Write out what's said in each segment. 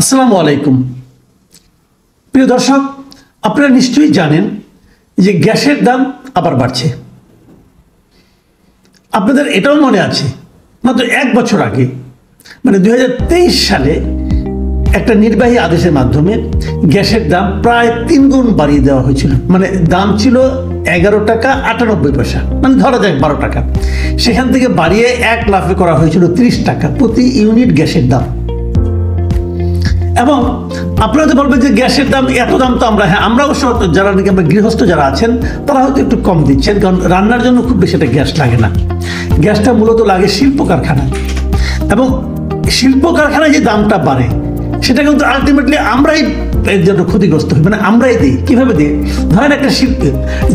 আসসালামু আলাইকুম প্রিয় দর্শক, আপনারা নিশ্চয়ই জানেন যে গ্যাসের দাম আবার বাড়ছে। আপনাদের এটাও মনে আছে মাত্র এক বছর আগে মানে 2023 সালে একটা নির্বাহী আদেশের মাধ্যমে গ্যাসের দাম প্রায় 3 গুণ বাড়িয়ে দেওয়া হয়েছিল। মানে দাম ছিল 11 টাকা 98 পয়সা, মানে ধরা যাক 12 টাকা, সেখান থেকে বাড়িয়ে 1 লাফে করা হয়েছিল 30 টাকা প্রতি ইউনিট গ্যাসের দাম। এবং আপনারা তো বলবেন যে গ্যাসের দাম এত দাম তো আমরা অবশ্য যারা নাকি আমরা গৃহস্থ যারা আছেন তারা হয়তো একটু কম দিচ্ছেন, কারণ রান্নার জন্য খুব বেশি একটা গ্যাস লাগে না। গ্যাসটা মূলত লাগে শিল্প কারখানায়, এবং শিল্প কারখানায় যে দামটা বাড়ে সেটা কিন্তু আলটিমেটলি আমরাই এর জন্য ক্ষতিগ্রস্ত হই। মানে আমরাই দিই। কীভাবে দিই? ধরেন একটা শিল্পে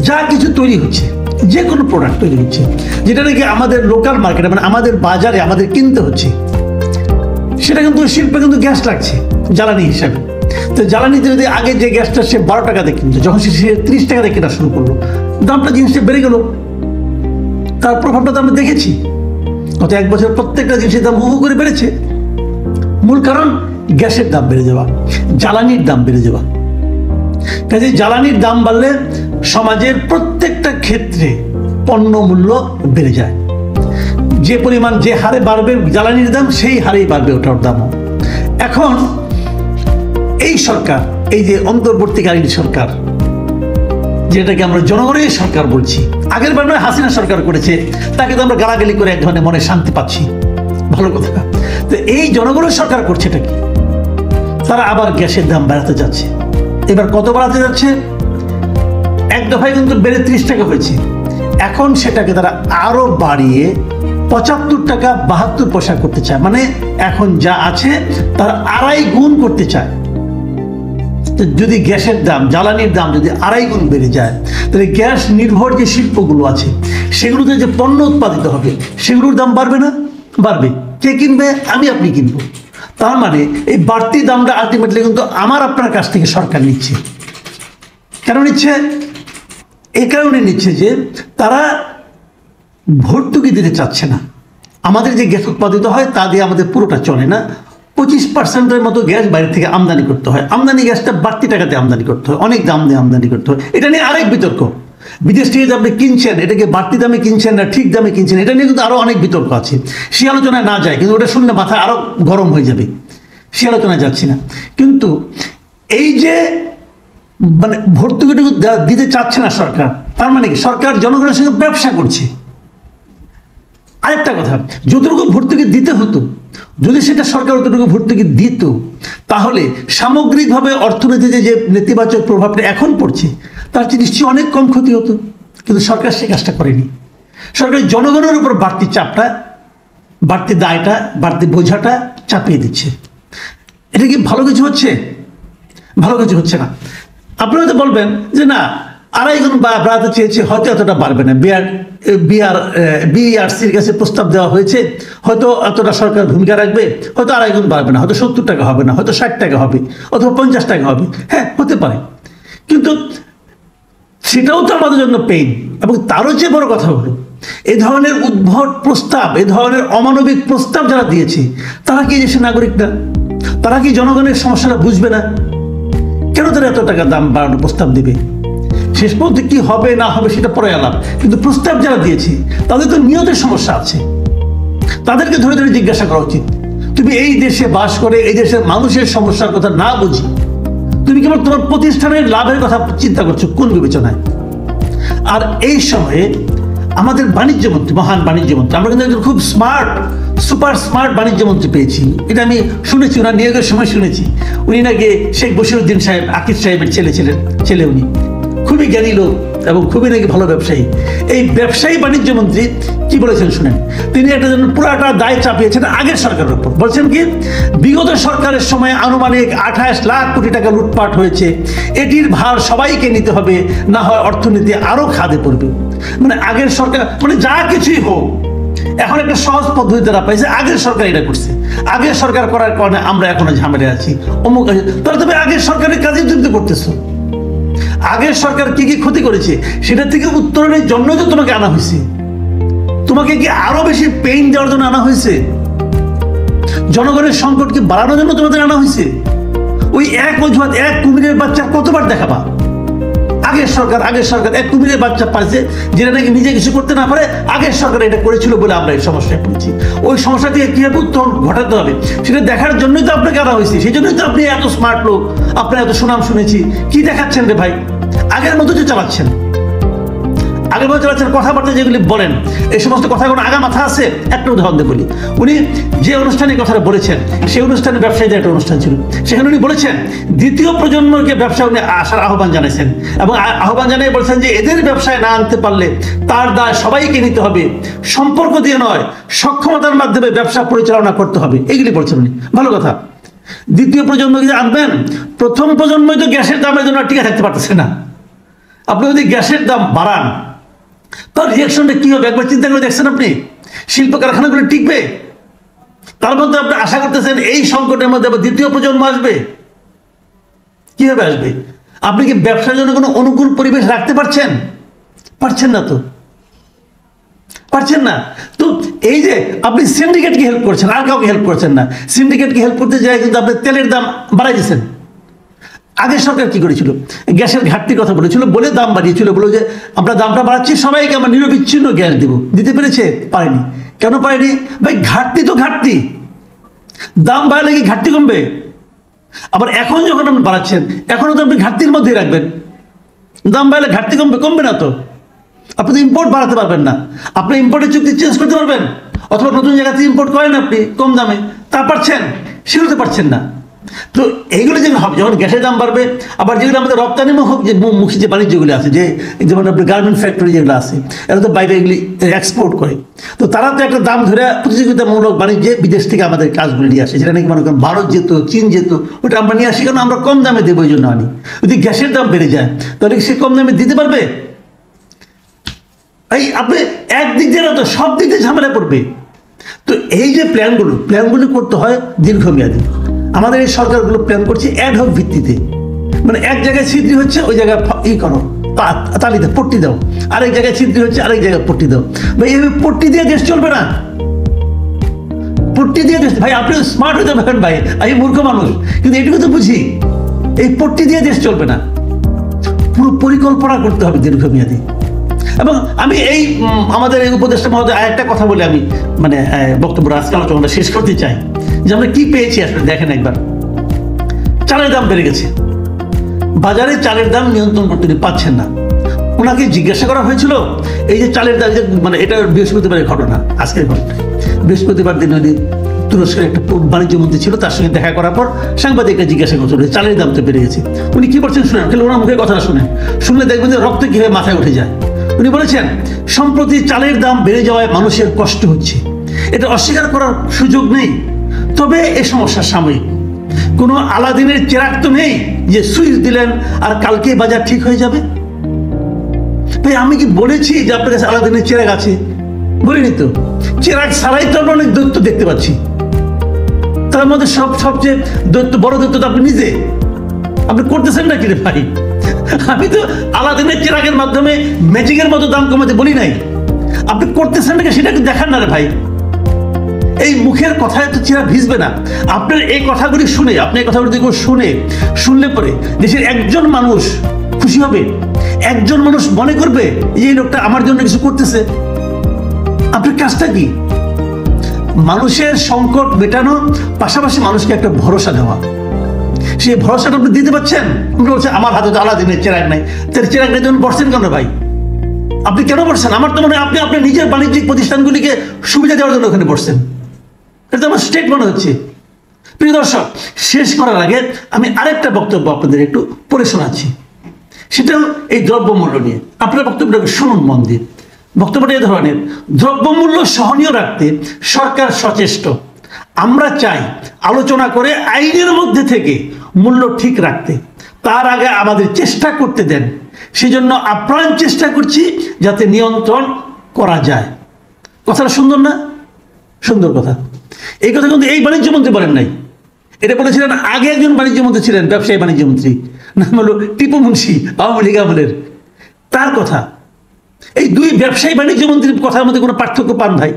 যা কিছু তৈরি হচ্ছে, যে কোনো প্রোডাক্ট তৈরি হচ্ছে যেটা নাকি আমাদের লোকাল মার্কেটে মানে আমাদের বাজারে আমাদের কিনতে হচ্ছে, সেটা কিন্তু শিল্পে কিন্তু গ্যাস লাগছে জ্বালানি হিসাবে। তো জ্বালানিতে যদি আগে যে গ্যাসটা সে 12 টাকাতে কিনতো, যখন সে 30 টাকাতে কেনা শুরু করলো, দামটা জিনিসটা বেড়ে গেল। তার প্রভাবটা তো আমরা দেখেছি গত এক বছর প্রত্যেকটা জিনিসের দাম হু হু করে বেড়েছে। মূল কারণ গ্যাসের দাম বেড়ে যাওয়া, জ্বালানির দাম বেড়ে যাওয়া। কাজে জ্বালানির দাম বাড়লে সমাজের প্রত্যেকটা ক্ষেত্রে পণ্য মূল্য বেড়ে যায়। যে পরিমাণ যে হারে বাড়বে জ্বালানির দাম, সেই হারেই বাড়বে ওটার দামও। এখন এই সরকার, এই যে অন্তর্বর্তীকালীন সরকার, যেটাকে আমরা জনগণের সরকার বলছি, আগের বার নয় হাসিনা সরকার করেছে, তাকে তো আমরা গালাগালি করে এক ধরনের মনে শান্তি পাচ্ছি, ভালো কথা। তো এই জনগণের সরকার করছে এটা কি? তারা আবার গ্যাসের দাম বাড়াতে যাচ্ছে। এবার কত বাড়াতে যাচ্ছে? এক দফায় কিন্তু বেড়ে 30 টাকা হয়েছে, এখন সেটাকে তারা আরো বাড়িয়ে 75 টাকা 72 পয়সা করতে চায়। মানে এখন যা আছে তার 2.5 গুণ করতে চায়। যদি গ্যাসের দাম, জ্বালানির দাম যদি 2.5 গুণ বেড়ে যায়, তাহলে গ্যাস নির্ভর যে শিল্পগুলো আছে সেগুলোতে যে পণ্য উৎপাদিত হবে সেগুলোর দাম বাড়বে না? বাড়বে। কে কিনবে? আপনি কিনবো। তার মানে এই বাড়তি দামটা আলটিমেটলি কিন্তু আমার আপনার কাছ থেকে সরকার নিচ্ছে। কেন নিচ্ছে? এই কারণে নিচ্ছে যে তারা ভর্তুকি দিতে চাচ্ছে না। আমাদের যে গ্যাস উৎপাদিত হয় তা দিয়ে আমাদের পুরোটা চলে না। 25% মতো গ্যাস বাইরে থেকে আমদানি করতে হয়। আমদানি গ্যাসটা বাড়তি টাকাতে আমদানি করতে হয়, অনেক দাম দিয়ে আমদানি করতে হয়। এটা নিয়ে আরেক বিতর্ক। বিদেশ থেকে যে আপনি কিনছেন, এটাকে বাড়তি দামে কিনছেন না ঠিক দামে কিনছেন, এটা নিয়ে কিন্তু আরও অনেক বিতর্ক আছে। সে আলোচনায় না যায়, কিন্তু ওটা শুনলে মাথা আরও গরম হয়ে যাবে। সে আলোচনায় যাচ্ছি না। কিন্তু এই যে মানে ভর্তুকিটুকু দিতে চাচ্ছে না সরকার, তার মানে কি সরকার জনগণের সঙ্গে ব্যবসা করছে। আরেকটা কথা, যতটুকু ভর্তুকি দিতে হতো, যদি সেটা সরকার অতটুকু ভর্তুকি দিত, তাহলে সামগ্রিকভাবে অর্থনীতিতে যে নেতিবাচক প্রভাবটা এখন পড়ছে তার চেয়ে নিশ্চয়ই অনেক কম ক্ষতি হতো। কিন্তু সরকার সে কাজটা করেনি। সরকার জনগণের উপর বাড়তি চাপটা, বাড়তি দায়টা, বাড়তি বোঝাটা চাপিয়ে দিচ্ছে। এটা কি ভালো কিছু হচ্ছে? ভালো কিছু হচ্ছে না। আপনারা তো বলবেন যে না, 2.5 গুণ বাড়াতে চেয়েছে, হয়তো এতটা বাড়বে না। বিআরসির কাছে প্রস্তাব দেওয়া হয়েছে, হয়তো এতটা সরকার ভূমিকা রাখবে, হয়তো 2.5 গুণ বাড়বে না, হয়তো 70 টাকা হবে না, হয়তো 60 টাকা হবে, অথবা 50 টাকা হবে। হ্যাঁ, হতে পারে, কিন্তু সেটাও তো আমাদের জন্য পেইন। এবং তারও চেয়ে বড় কথা হলো, এ ধরনের উদ্ভট প্রস্তাব, এ ধরনের অমানবিক প্রস্তাব যারা দিয়েছে তারা কি দেশের নাগরিক না? তারা কি জনগণের সমস্যাটা বুঝবে না? কেন তারা এত টাকা দাম বাড়ানোর প্রস্তাব দিবে? শেষ পর্যন্ত কি হবে না হবে সেটা পরে আলাপ, কিন্তু প্রস্তাব যারা দিয়েছে তাদের তো নিয়তের সমস্যা আছে। তাদেরকে ধরে ধরে জিজ্ঞাসা করা উচিত, তুমি এই দেশে বাস করে এই দেশের মানুষের সমস্যার কথা না বুঝি তুমি কেবল তোমার প্রতিষ্ঠানের লাভের কথা চিন্তা করছো কোন বিবেচনায়? আর এই সময়ে আমাদের বাণিজ্য মন্ত্রী, মহান বাণিজ্য মন্ত্রী, আমরা কিন্তু একজন খুব স্মার্ট, সুপার স্মার্ট বাণিজ্য মন্ত্রী পেয়েছি। এটা আমি শুনেছি, ওনার নিয়োগের সময় শুনেছি। উনি নাকি শেখ বশিরউদ্দিন সাহেব, আকিব সাহেবের ছেলে। উনি খুবই জ্ঞানী লোক এবং খুবই নাকি ভালো ব্যবসায়ী। এই ব্যবসায়ী বাণিজ্য মন্ত্রী কি বলেছেন শুনেন। তিনি একটা জন্য পুরাটা দায় চাপিয়েছেন আগের সরকারের উপর। বলছেন কি, বিগত সরকারের সময় আনুমানিক 28 লাখ কোটি টাকা লুটপাট হয়েছে, এটির ভার সবাইকে নিতে হবে, না হয় অর্থনীতি আরো খাদে পড়বে। মানে আগের সরকার, মানে যা কিছুই হোক, এখন একটা সহজ পদ্ধতি তারা পাইছে, আগের সরকার এটা করছে, আগের সরকার করার কারণে আমরা এখনো ঝামেলায় আছি, অমুক আছে। তাহলে তুমি আগের সরকারের কাজে যুক্ত করতেছো। আগের সরকার কি কি ক্ষতি করেছে সেটা থেকে উত্তরণের জন্য তো তোমাকে আনা হয়েছে। তোমাকে কি আরো বেশি পেইন দেওয়ার জন্য আনা হয়েছে? জনগণের সংকটকে বাড়ানোর জন্য তোমাদের আনা হয়েছে? ওই এক অজুহাত, এক কুমিরের বাচ্চা কতবার দেখাবা? আগের সরকার এক কুমিরের বাচ্চা পাইছে, যেটা নাকি নিজে কিছু করতে না পারে, আগের সরকার এটা করেছিল বলে আমরা এই সমস্যায় পড়েছি। ওই সমস্যা থেকে কিভাবে উত্তরণ ঘটাতে হবে সেটা দেখার জন্যই তো আপনাকে আনা হয়েছে। সেই জন্যই তো আপনি এত স্মার্ট লোক, আপনার এত সুনাম শুনেছি। কি দেখাচ্ছেন রে ভাই? আগের মতো যে চালাচ্ছেন, আগের মতো চালাচ্ছেন। কথাবার্তা যেগুলি বলেন, এই সমস্ত কথাগুলো আগা মাথা আছে। একটা উদাহরণ দিয়ে বলি, উনি যে অনুষ্ঠানে কথাটা বলেছেন, সেই অনুষ্ঠানে ব্যবসায়ীদের একটা অনুষ্ঠান ছিল, সেখানে উনি বলেছেন দ্বিতীয় প্রজন্মকে ব্যবসা উনি আসার আহ্বান জানাইছেন, এবং আহ্বান জানিয়ে বলেছেন যে এদের ব্যবসায় না আনতে পারলে তার দায় সবাইকে নিতে হবে, সম্পর্ক দিয়ে নয়, সক্ষমতার মাধ্যমে ব্যবসা পরিচালনা করতে হবে। এইগুলি বলছেন উনি। ভালো কথা। দ্বিতীয় প্রজন্মকে আনবেন, প্রথম প্রজন্মই তো গ্যাসের দামের জন্য টিকে থাকতে পারতেছে না। আপনি যদি গ্যাসের দাম বাড়ান, তার রিয়াকশনটা কি হবে একবার চিন্তা করে দেখছেন আপনি? শিল্প কারখানাগুলো টিকবে? তার মধ্যে আপনি আশা করতেছেন এই সংকটের মধ্যে আবার দ্বিতীয় প্রজন্ম আসবে? কিভাবে আসবে? আপনি কি ব্যবসার জন্য কোনো অনুকূল পরিবেশ রাখতে পারছেন? পারছেন না তো, পারছেন না তো। এই যে আপনি সিন্ডিকেটকে হেল্প করছেন, আর কাউকে হেল্প করছেন না। সিন্ডিকেটকে হেল্প করতে যায় কিন্তু আপনি তেলের দাম বাড়াই দিচ্ছেন। আগের সরকার কি করেছিল? গ্যাসের ঘাটতির কথা বলেছিল, বলে দাম বাড়িয়েছিল, বলে যে আমরা দামটা বাড়াচ্ছি, সবাইকে আমরা নিরবিচ্ছিন্ন গ্যাস দেবো। দিতে পেরেছে? পারেনি। কেন পারেনি? ভাই ঘাটতি তো ঘাটতি, দাম বাড়ালে কি ঘাটতি কমবে? আবার এখন যখন আপনি বাড়াচ্ছেন, এখনও তো আপনি ঘাটতির মধ্যেই রাখবেন। দাম বাড়ালে ঘাটতি কমবে? কমবে না তো। আপনি তো ইম্পোর্ট বাড়াতে পারবেন না। আপনি ইম্পোর্টের চুক্তি চেঞ্জ করতে পারবেন, অথবা নতুন জায়গা থেকে ইম্পোর্ট করেন আপনি কম দামে, তা পারছেন? সেগুলো পারছেন না। তো এইগুলো যেগুলো হবে, যখন গ্যাসের দাম বাড়বে, আবার যেগুলো আমাদের রপ্তানি মুখী যে বাণিজ্যগুলি আছে, যে যেমন আপনার গার্মেন্ট ফ্যাক্টরি যেগুলো আছে, এরা তো বাইরে এগুলি এক্সপোর্ট করে, তো তারা তো একটা দাম ধরে প্রতিযোগিতামূলক বাণিজ্যে বিদেশ থেকে আমাদের কাজগুলো নিয়ে আসে। যেটা নাকি মনে করেন ভারত যেত, চীন যেত, ওটা আমরা নিয়ে আসি, কারণ আমরা কম দামে দেবো, ওই জন্য আনি। যদি গ্যাসের দাম বেড়ে যায়, তাহলে সে কম দামে দিতে পারবে? এই আপনি একদিক দিয়ে না তো, সব দিক দিয়ে ঝামেলা পড়বে। তো এই যে প্ল্যানগুলো করতে হয় দীর্ঘমেয়াদী। আমাদের এই সরকারগুলো প্ল্যান করছে অ্যাডহক ভিত্তিতে, মানে এক জায়গায় ছিদ্রি হচ্ছে, ওই জায়গায় করো, তালি দাও, পট্টি দাও। আরেক জায়গায় ছিদ্রি হচ্ছে, আরেক জায়গায় পট্টি দাও। ভাই এইভাবে পট্টি দিয়ে দেশ চলবে না। পট্টি দিয়ে দেশ, ভাই আপনি স্মার্ট হতে পারেন ভাই, আমি মূর্খ মানুষ, কিন্তু এটুকু তো বুঝি, এই পট্টি দিয়ে দেশ চলবে না। পুরো পরিকল্পনা করতে হবে দীর্ঘমেয়াদী। এবং আমি এই আমাদের এই উপদেষ্টা মহোদয় আরেকটা কথা বলে আমি মানে বক্তব্য আজকে আলোচনাটা শেষ করতে চাই, যে আমরা কি পেয়েছি আসলে দেখেন একবার। চালের দাম বেড়ে গেছে, বাজারে চালের দাম নিয়ন্ত্রণ করতে পারছেন না। ওনাকে জিজ্ঞাসা করা হয়েছিল এই যে চালের দাম, মানে এটা বৃহস্পতিবারের ঘটনা, আজকের ঘটনা। বৃহস্পতিবার দিন তুরস্কের একটা বাণিজ্য মন্ত্রী ছিল, তার সঙ্গে দেখা করার পর সাংবাদিকরা জিজ্ঞাসা করছিল চালের দাম তো বেড়ে গেছে। উনি কি বলছেন শুনেন, খালি ওনার মুখের কথাটা শুনলে দেখবেন যে রক্ত কিভাবে মাথায় উঠে যায়। উনি বলেছেন সম্প্রতি চালের দাম বেড়ে যাওয়ায় মানুষের কষ্ট হচ্ছে, এটা অস্বীকার করার সুযোগ নেই, তবে এ সমস্যা সাময়িক। কোনো আলাদিনের চেরাগ তো নেই যে সুইচ দিলেন আর কালকে বাজার ঠিক হয়ে যাবে। ভাই আমি কি বলেছি যে আপনার কাছে আলাদিনের চেরাগ আছে? বলিনি তো। চেরাগ ছাড়াই তো আমরা অনেক দৈত্য দেখতে পাচ্ছি, তার মধ্যে সবচেয়ে বড় দৈত্য তো আপনি নিজে। আপনি করতেছেন না কি রে ভাই? আমি তো আলাদিনের চেরাগের মাধ্যমে ম্যাজিকের মতো দাম কমাতে বলি নাই। আপনি করতেছেন নাকি সেটা একটু দেখান না রে ভাই। এই মুখের কথায় তো চেরা ভিজবে না। আপনার এই কথাগুলি শুনে, আপনি এই কথাগুলি শুনলে পরে দেশের একজন মানুষ খুশি হবে, একজন মানুষ মনে করবে যে এই লোকটা আমার জন্য কিছু করতেছে। আপনার কাজটা কি? মানুষের সংকট মেটানো, পাশাপাশি মানুষকে একটা ভরসা দেওয়া। সেই ভরসাটা আপনি দিতে পারছেন? বলছে আমার হাতে তো আলাদিনের চেরাগ নাই। তার চেরাগ নেই যখন বসছেন কেন ভাই? আপনি কেন বসছেন? আমার তো মনে হয় আপনি আপনার নিজের বাণিজ্যিক প্রতিষ্ঠানগুলিকে সুবিধা দেওয়ার জন্য ওখানে বসছেন। এটা আমার স্টেট মনে হচ্ছে। প্রিয় দর্শক, শেষ করার আগে আমি আরেকটা বক্তব্য আপনাদের একটু পড়ে শোনাচ্ছি। সেটাও এই দ্রব্যমূল্য নিয়ে। আপনার বক্তব্যটাকে শুনুন মন দিয়ে। বক্তব্যটা এই ধরনের: দ্রব্যমূল্য সহনীয় রাখতে সরকার সচেষ্ট। আমরা চাই আলোচনা করে আইনের মধ্যে থেকে মূল্য ঠিক রাখতে। তার আগে আমাদের চেষ্টা করতে দেন। সেজন্য আপ্রাণ চেষ্টা করছি যাতে নিয়ন্ত্রণ করা যায়। কথাটা সুন্দর না? সুন্দর কথা। এই কথা কিন্তু এই বাণিজ্য মন্ত্রী বলেন নাই, এটা বলেছিলেন আগে একজন বাণিজ্য মন্ত্রী ছিলেন, ব্যবসায়ী বাণিজ্য মন্ত্রী, নাম হলো টিপু মুন্সি, আওয়ামী লীগ আমলের। তার কথা। এই দুই ব্যবসায়ী বাণিজ্য মন্ত্রীর কথার মধ্যে কোনো পার্থক্য পান ভাই?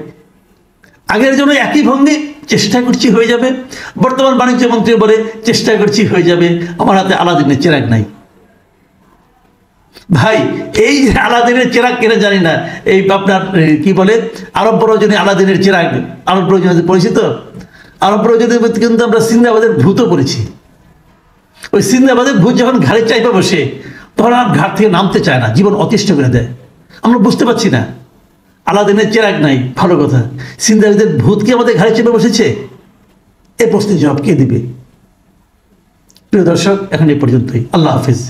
আগের জন্য একই ভঙ্গি, চেষ্টা করছি হয়ে যাবে। বর্তমান বাণিজ্য মন্ত্রী বলে চেষ্টা করছি হয়ে যাবে, আমার হাতে আলাদিনের চেরাগ নাই। ভাই এই যে আলাদিনের চেরাগ কেনা জানি না, এই আপনার কি বলে আরব রজনী আলাদিনের চেরাগ, আরব রজনী পরিচিত। আরব রজনীর মধ্যে কিন্তু আমরা সিন্দাবাদের ভূতও পড়েছি। ওই সিন্দাবাদের ভূত যখন ঘাড়ে চাইপে বসে তখন আর ঘাট থেকে নামতে চায় না, জীবন অতিষ্ঠ করে দেয়। আমরা বুঝতে পারছি না, আলাদিনের চেরাগ নাই ভালো কথা, সিন্দাবাদের ভূত কি আমাদের ঘাড়ে চেপে বসেছে? এ প্রশ্নের জবাব কে দিবে? প্রিয় দর্শক, এখন এই পর্যন্তই। আল্লাহ হাফিজ।